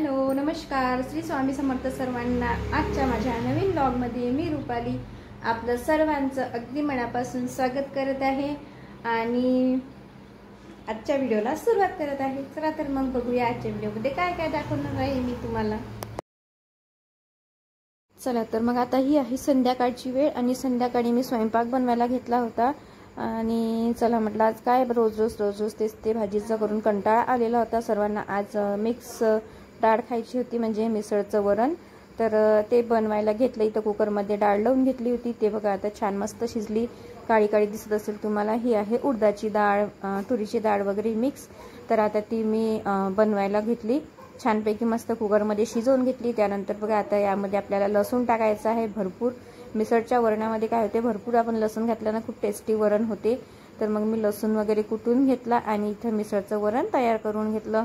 Hello नमस्कार, श्री स्वामी समर्थ सर्वांना। आजच्या माझ्या नवीन ब्लॉगमध्ये मी रुपाली आपलं सर्वांचं अगदी मनापासून स्वागत करत आहे आणि आजच्या व्हिडिओला सुरुवात करत आहे। चला तर मग बघूया आजच्या व्हिडिओमध्ये काय काय दाखवणार आहे मी तुम्हाला। चला तर मग आता ही आहे संध्याकाळची वेळ आणि संध्याकाळी मी स्वयंपाक बनवायला घेतला होता आणि चला म्हटलं आज काय रोज रोज तेच ते भाजीचं करून कंटाळा आलेला होता सर्वांना। आज मिक्स डाळ खायची होती म्हणजे मिसळचं वरण, तर ते बनवायला घेतलं। इथं कुकरमध्ये डाळ लावून घेतली होती, ते बघा आता छान मस्त शिजली, काळी काळी दिसत असेल तुम्हाला। ही आहे उडदाची डाळ, तुरीची डाळ वगैरे मिक्स, तर आता ती मी बनवायला घेतली। छानपैकी मस्त कुकरमध्ये शिजवून घेतली। त्यानंतर बघा आता यामध्ये आपल्याला लसूण टाकायचं आहे भरपूर। मिसळच्या वरणामध्ये काय होते, भरपूर आपण लसूण घातल्यानं खूप टेस्टी वरण होते, तर मग मी लसूण वगैरे कुटून घेतला आणि इथं मिसळचं वरण तयार करून घेतलं।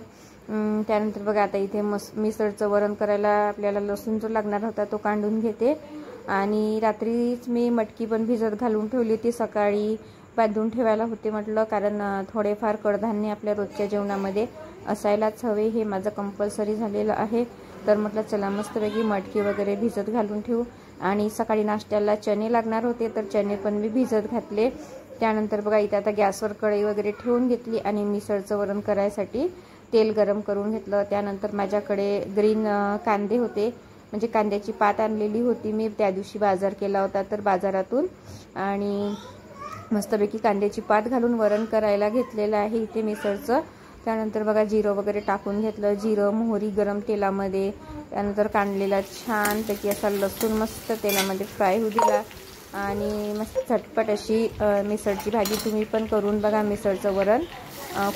त्यानंतर बघा आता इथे मिसळचं वरण करायला आपल्याला लसूण जो लागणार होता तो काढून घेते आणि रात्रीच मी मटकी पण भिजत घालून ठेवली होती, सकाळी बांधून ठेवायला होते म्हटलं, कारण थोडेफार कडधान्य आपल्या रोजच्या जेवणामध्ये असायलाच हवे, हे माझं कंपल्सरी झालेलं आहे। तर म्हटलं चला मस्तपैकी मटकी वगैरे भिजत घालून ठेवू आणि सकाळी नाश्त्याला चणे लागणार होते, तर चणे पण मी भिजत घातले। त्यानंतर बघा इथे आता गॅसवर कढई वगैरे ठेवून घेतली आणि मिसळचं वरण करायसाठी तेल गरम करून घेतलं। त्यानंतर माझ्याकडे ग्रीन कांदे होते, म्हणजे कांद्याची पात आणलेली होती मी, त्या दिवशी बाजार केला होता तर बाजारातून, आणि मस्तपैकी कांद्याची पात घालून वरण करायला घेतलेलं आहे इथे मिसळचं। त्यानंतर बघा जिरं वगैरे टाकून घेतलं, जिरं मोहरी गरम तेलामध्ये। त्यानंतर काढलेला छानपैकी असा लसूण मस्त तेलामध्ये फ्राय होऊ दिला आणि मस्त झटपट अशी मिसळची भाजी तुम्ही पण करून बघा। मिसळचं वरण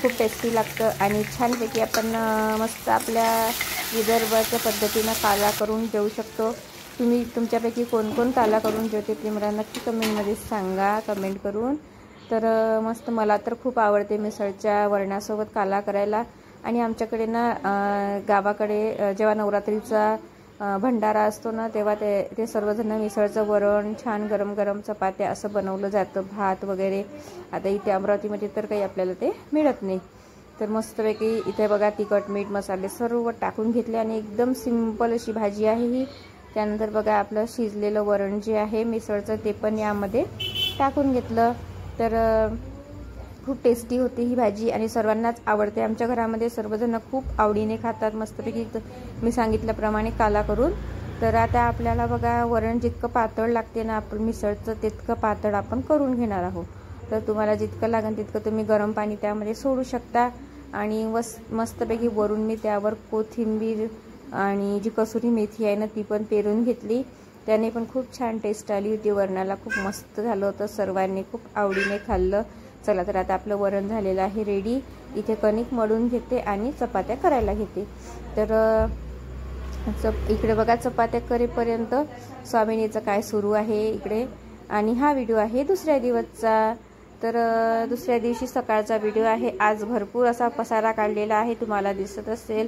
खूप टेस्टी लागतं आणि छानपैकी आपण मस्त आपल्या विदर्भाच्या पद्धतीनं काला करून जेवू शकतो। तुम्ही तुमच्यापैकी कोण कोण काला करून जेवते ते मला नक्की कमेंटमध्ये सांगा, कमेंट करून। तर मस्त मला तर खूप आवडते मिसळच्या वरणासोबत काला करायला। आणि आमच्याकडे ना गावाकडे जेव्हा नवरात्रीचा भंडारा असतो ना, तेव्हा ते सर्वजण मिसळचं वरण छान गरम गरम चपात्या असं बनवलं जातं, भात वगैरे। आता इथे अमरावतीमध्ये तर काही आपल्याला ते मिळत नाही, तर मस्तपैकी इथे बघा तिखट मीठ मसाले सर्व टाकून घेतले आणि एकदम सिंपल अशी भाजी आहे ही। त्यानंतर बघा आपलं शिजलेलं वरण जे आहे मिसळचं ते पण यामध्ये टाकून घेतलं, तर खूप टेस्टी होती ही भाजी आणि सर्वांनाच आवडते। आमच्या घरामध्ये सर्वजण खूप आवडीने खातात मस्तपैकी मी सांगितल्याप्रमाणे काला करून। तर आता आपल्याला बघा वरण जितकं पातळ लागते ना आपण मिसळचं, तितकं पातळ आपण करून घेणार आहोत। तर तुम्हाला जितकं लागेल तितकं तुम्ही गरम पाणी त्यामध्ये सोडू शकता आणि मस्तपैकी वरून मी त्यावर कोथिंबीर आणि जी कसुरी मेथी आहे ना ती पण पेरून घेतली, त्याने पण खूप छान टेस्ट आली होती वरणाला, खूप मस्त झालं होतं, सर्वांनी खूप आवडीने खाल्लं। चला तर आता आपलं वरण झालेलं आहे रेडी। इथे कणिक मळून घेते आणि चपात्या करायला घेते। तर इकडे बघा चपात्या करेपर्यंत स्वामिनीचं काय सुरू आहे इकडे, आणि हा व्हिडिओ आहे दुसऱ्या दिवसचा। तर दुसऱ्या दिवशी सकाळचा व्हिडिओ आहे। आज भरपूर असा पसारा काढलेला आहे, तुम्हाला दिसत असेल,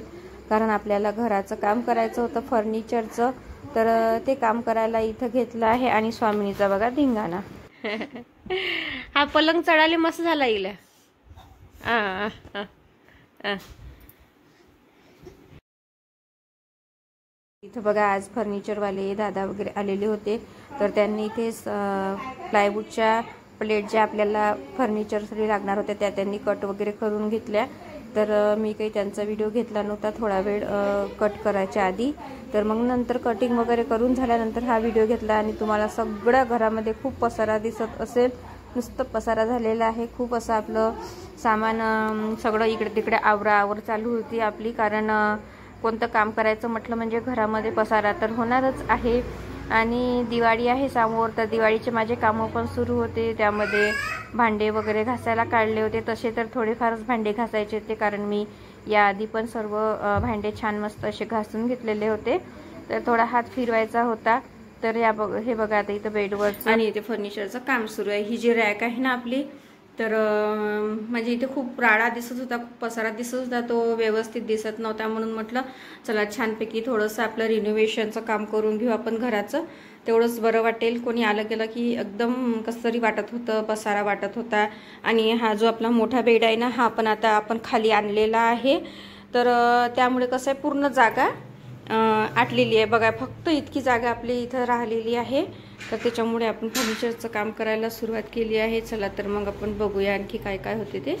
कारण आपल्याला घराचं काम करायचं होतं फर्निचरचं, तर ते काम करायला इथं घेतलं आहे। आणि स्वामिनीचा बघा धिंगाणा हा पलंग चढाले मस्त झाला येईल। इथं बघा आज फर्निचरवाले दादा वगैरे आलेले होते, तर त्यांनी इथे प्लायवूडच्या प्लेट ज्या आपल्याला फर्निचरसाठी लागणार होत्या त्या त्यांनी कट वगैरे करून घेतल्या। तर मी काही त्यांचा व्हिडिओ घेतला नव्हता थोडा वेळ कट करायच्या आधी, तर मग नंतर कटिंग वगैरे करून झाल्यानंतर हा व्हिडिओ घेतला। आणि तुम्हाला सगळ्या घरामध्ये खूप पसारा दिसत असेल, नुसतं पसारा झालेला आहे, खूप असं आपलं सामान सगळं इकडे तिकडे आवर चालू होती आपली, कारण कोणतं काम करायचं म्हटलं म्हणजे घरामध्ये पसारा तर होणारच आहे। आणि दिवाळी आहे समोर, तर दिवाळीचे माझे कामं पण सुरू होते, त्यामध्ये भांडे वगैरे घासायला काढले होते। तसे तर थोडेफारच भांडे घासायचे होते, कारण मी याआधी पण सर्व भांडे छान मस्त असे घासून घेतलेले होते, तर थोडा हात फिरवायचा होता। तर हे बघा आता इथं बेडवर आणि इथे फर्निचरचं काम सुरू आहे। ही जी रॅक आहे ना आपली, तर म्हणजे इथे खूप राडा दिसत होता, खूप पसारा दिसत होता, तो व्यवस्थित दिसत नव्हता, म्हणून म्हटलं चला छानपैकी थोडंसं आपलं रिनोव्हेशनचं काम करून घेऊ आपण घराचं, तेवढंच बरं वाटेल। कोणी आलं गेलं की एकदम कसं तरी वाटत होतं, पसारा वाटत होता। आणि हा जो आपला मोठा बेड आहे ना, हा पण आता आपण खाली आणलेला आहे, तर त्यामुळे कसं आहे पूर्ण जागा आटलेली आहे बघा. फक्त इतकी जागा आपली इथं राहिलेली आहे. तर त्याच्यामुळे आपण फर्निचरचं काम करायला सुरुवात केली आहे. चला तर मग आपण बघूया आणखी काय काय होते ते.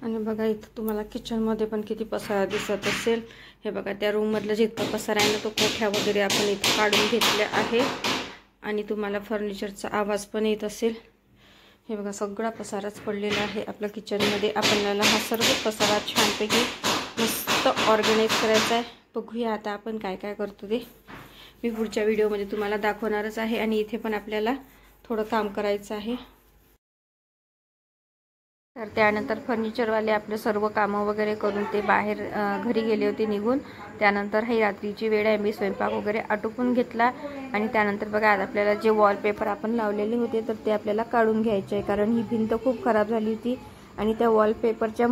आणि बघा इथं तुम्हाला किचनमध्ये पण किती पसारा दिसत असेल. हे बघा त्या रूममधलं जितका पसारा आहे ना तो कोठ्या वगैरे आपण इथं काढून घेतले आहे. आणि तुम्हाला फर्निचरचा आवाज पण येत असेल. हे बघा सगळा पसाराच पडलेला आहे आपल्या किचनमध्ये. आपल्याला हा सर्व पसारा छानपैकी मस्त ऑर्गनाईज करायचा आहे. बघूया आता आपण काय काय करतो ते मी पुढच्या व्हिडिओमध्ये तुम्हाला दाखवणारच आहे. आणि इथे पण आपल्याला थोडं काम करायचं आहे. तर त्यानंतर फर्निचरवाले आपले सर्व कामं वगैरे करून ते बाहेर घरी गेले होते निघून. त्यानंतर ही रात्रीची वेळ आहे. मी स्वयंपाक वगैरे आटोपून घेतला. आणि त्यानंतर बघा आज आपल्याला जे वॉलपेपर आपण लावलेले होते तर ते आपल्याला काढून घ्यायचे आहे. कारण ही भिंत खूप खराब झाली होती आणि त्या वॉलपेपरच्या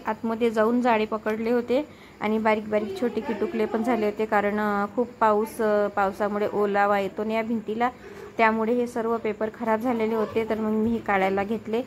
आतमध्ये जाऊन जाळे पकडले होते आणि बारीक बारीक छोटे किटुकले पण झाले होते. कारण खूप पावसामुळे ओलावा येतो ना या भिंतीला. त्यामुळे हे सर्व पेपर खराब झालेले होते. तर मग मी हे काढायला घेतले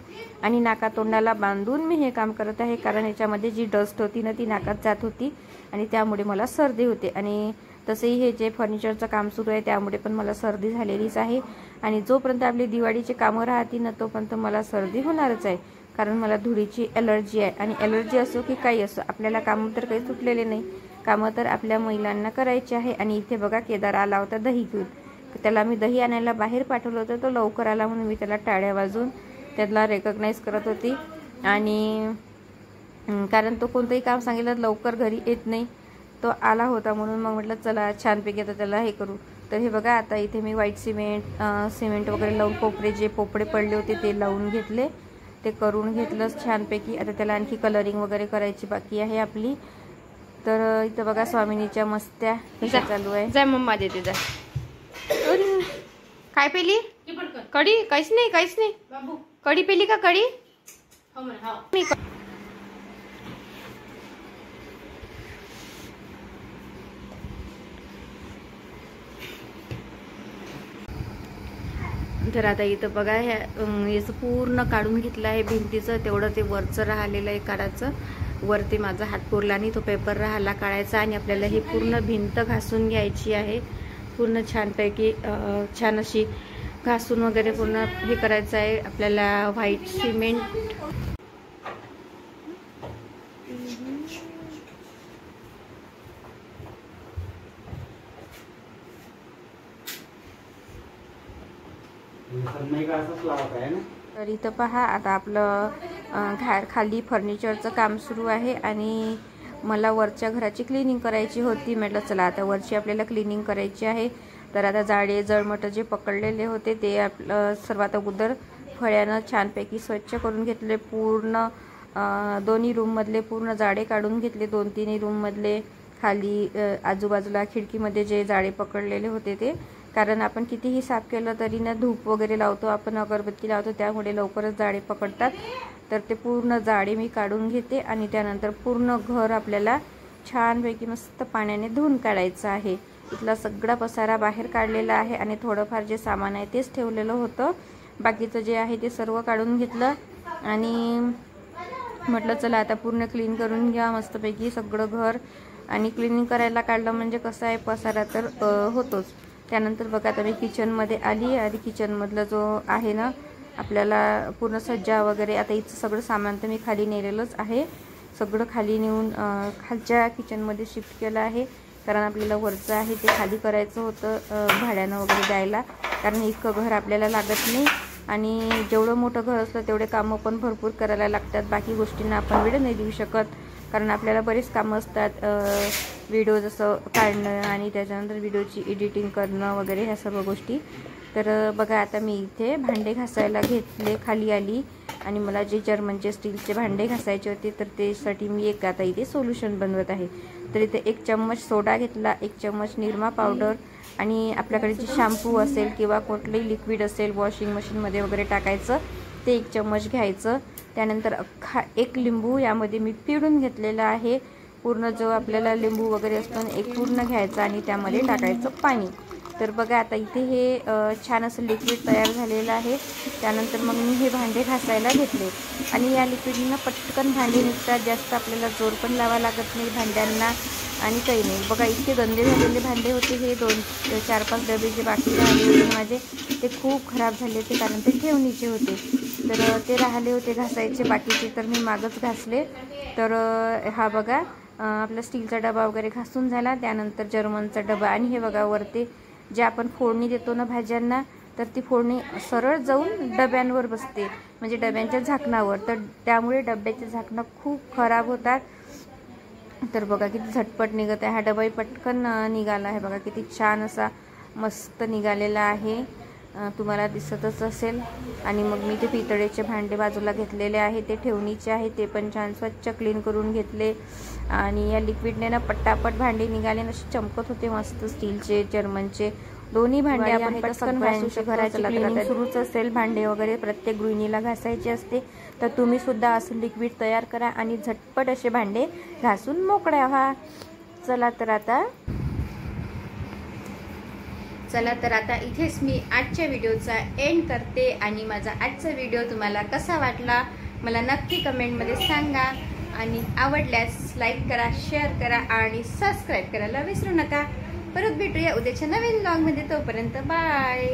आणि नाकातोंडाला बांधून मी हे काम करत आहे. कारण याच्यामध्ये जी डस्ट होती ना ती नाकात जात होती आणि त्यामुळे मला सर्दी होते. आणि तसेही हे जे फर्निचरचं काम सुरू आहे त्यामुळे पण मला सर्दी झालेलीच आहे. आणि जोपर्यंत आपली दिवाळीची कामं राहतील ना तोपर्यंत मला सर्दी होणारच आहे. कारण मला धुळीची ॲलर्जी आहे. आणि ॲलर्जी असो की काही असो आपल्याला कामं तर काही सुटलेले नाही. कामं तर आपल्या महिलांना करायची आहे. आणि इथे बघा केदार आला होता दही घेऊन. त्याला मी दही आणायला बाहेर पाठवलं होतं. तो लवकर आला म्हणून मी त्याला टाळ्या वाजून त्याला रेकग्नाइज करत होती. आणि कारण तो कोणतंही काम सांगितलं लवकर घरी येत नाही. तो आला होता म्हणून मग म्हटलं चला छानपैकी आता त्याला हे करू. तर हे बघा आता इथे मी व्हाईट सिमेंट वगैरे लावून जे पोपडे पडले होते ते लावून घेतले. ते करून घेतलं छानपैकी. आता त्याला आणखी कलरिंग वगैरे करायची बाकी आहे आपली. तर इथं बघा स्वामिनीच्या मस्त्या चालू आहे. जाय मम्मा देते जा. काय पेली कढी? काहीच नाही कढी पेली का कढी? तर आता इथं बघा याचं पूर्ण काढून घेतलं आहे भिंतीचं. तेवढं ते वरचं राहिलेलं आहे काढायचं. वरती माझा हात पुरला आणि तो पेपर राहिला काढायचा. आणि आपल्याला ही पूर्ण भिंत घासून घ्यायची आहे. पूर्ण छानपैकी छान अशी घासून वगैरे पूर्ण हे करायचं आहे आपल्याला. व्हाईट सिमेंट तर इथं पहा आता आपलं खाली फर्निचरचं काम सुरू आहे. आणि मला वरच्या घराची क्लिनिंग करायची होती. म्हटलं चला आता वरची आपल्याला क्लिनिंग करायची आहे. तर आता जाडे जळमटं जे पकडलेले होते ते आपलं सर्वात अगोदर फळ्यानं छानपैकी स्वच्छ करून घेतले. पूर्ण दोन्ही रूममधले पूर्ण जाडे काढून घेतले. 2-3 रूममधले खाली आजूबाजूला खिडकीमध्ये जे जाडे पकडलेले होते ते. कारण आपण कितीही साफ केलं तरी ना धूप वगैरे लावतो आपण, अगरबत्ती लावतो, त्यामुळे लवकरच जाडे पकडतात. तर ते पूर्ण जाडे मी काढून घेते. आणि त्यानंतर पूर्ण घर आपल्याला छानपैकी मस्त पाण्याने धुवून काढायचं आहे. इथला सगळा पसारा बाहेर काढलेला आहे. आणि थोडंफार जे सामान आहे तेच ठेवलेलं होतं. बाकीचं जे आहे ते सर्व काढून घेतलं. आणि म्हटलं चला आता पूर्ण क्लीन करून घ्या मस्तपैकी सगळं घर. आणि क्लिनिंग करायला काढलं म्हणजे कसं आहे पसारा तर होतोच. त्यानंतर बघा आता मी किचनमध्ये आली. आणि किचनमधलं जो आहे ना आपल्याला पूर्ण सज्जा वगैरे आता इथं सगळं सामान तर मी खाली नेलेलंच आहे. सगळं खाली नेऊन खालच्या किचनमध्ये शिफ्ट केलं आहे. कारण आपल्याला वरचं आहे ते खाली करायचं होतं भाड्यानं वगैरे द्यायला. कारण इतकं घर आपल्याला लागत नाही. आणि जेवढं मोठं घर असलं तेवढे कामं पण भरपूर करायला लागतात. बाकी गोष्टींना आपण वेळ नाही देऊ शकत. कारण आपल्याला बरेच कामं असतात. व्हिडिओ जसं काढणं आणि त्याच्यानंतर व्हिडिओची एडिटिंग करणं वगैरे ह्या सर्व गोष्टी. तर बघा आता मी इथे भांडे घासायला घेतले. खाली आली आणि मला जे जर्मनचे स्टीलचे भांडे घासायचे होते तर त्यासाठी मी एक आता इथे सोल्युशन बनवत आहे. तर इथे 1 चम्मच सोडा घेतला, 1 चम्मच निरमा पावडर आणि आपल्याकडे जे शॅम्पू असेल किंवा कुठलंही लिक्विड असेल वॉशिंग मशीनमध्ये वगैरे टाकायचं ते 1 चम्मच घ्यायचं। त्यानंतर अख्खा 1 लिंबू यामध्ये मी पिळून घेतलेला आहे। पूर्ण जो आपल्याला लिंबू वगैरे असतो एक पूर्ण घ्यायचा आणि त्यामध्ये टाकायचं पाणी। तर बघा आता इथे हे छान असं लिक्विड तयार झालेलं आहे। त्यानंतर मग मी हे भांडे घासायला घेतले आणि या लिक्विडनं पटकन भांडे निघतात, जास्त आपल्याला जोर पण लावा लागत नाही भांड्यांना आणि काही नाही। बघा इतके गंदे झालेले भांडे होते हे 4-5 डबे जे बाकी राहिले होते माझे ते खूप खराब झाले होते, कारण ते ठेवणीचे होते। तर ते राहिले होते घासायचे बाकीचे, तर मी मागच घासले। तर हा बघा आपला स्टीलचा डबा वगैरे घासून झाला। त्यानंतर जर्मनचा डबा आणि हे बघा वरती जे आपण फोडणी देतो ना भाज्यांना, तर ती फोडणी सरळ जाऊन डब्यांवर बसते, म्हणजे डब्यांच्या झाकणावर, तर त्यामुळे डब्याचे झाकणं खूप खराब होतात। तर बघा किती झटपट निघत आहे, हा डबाही पटकन निघाला आहे। बघा किती छान असा मस्त निघालेला आहे, तुम्हाला दिसतच असेल। आणि मग मी ते पितळेचे भांडे बाजूला घेतलेले आहे, ते ठेवणीचे आहे, ते पण छान स्वच्छ क्लीन करून घेतले। आणि या लिक्विडने ना पटापट भांडे निघाले, असे चमकत होते मस्त, स्टीलचे जर्मनचे दोन्ही भांडे आपण पटकन घासू शकतो। घराची क्लिनिंग सुरूच असेल, भांडे वगैरे प्रत्येक गृहिणीला घासायचे असते, तर तुम्ही सुद्धा असं लिक्विड तयार करा आणि झटपट असे भांडे घासून मोकळ्या व्हा। चला तर आता इथेच मी आजच्या व्हिडिओचा एंड करते आणि माझा आजचा व्हिडिओ तुम्हाला कसा वाटला मला नक्की कमेंटमध्ये सांगा आणि आवडल्यास लाईक करा, शेअर करा आणि सबस्क्राईब करायला विसरू नका। परत भेटूया उद्याच्या नवीन व्लॉगमध्ये, तोपर्यंत बाय।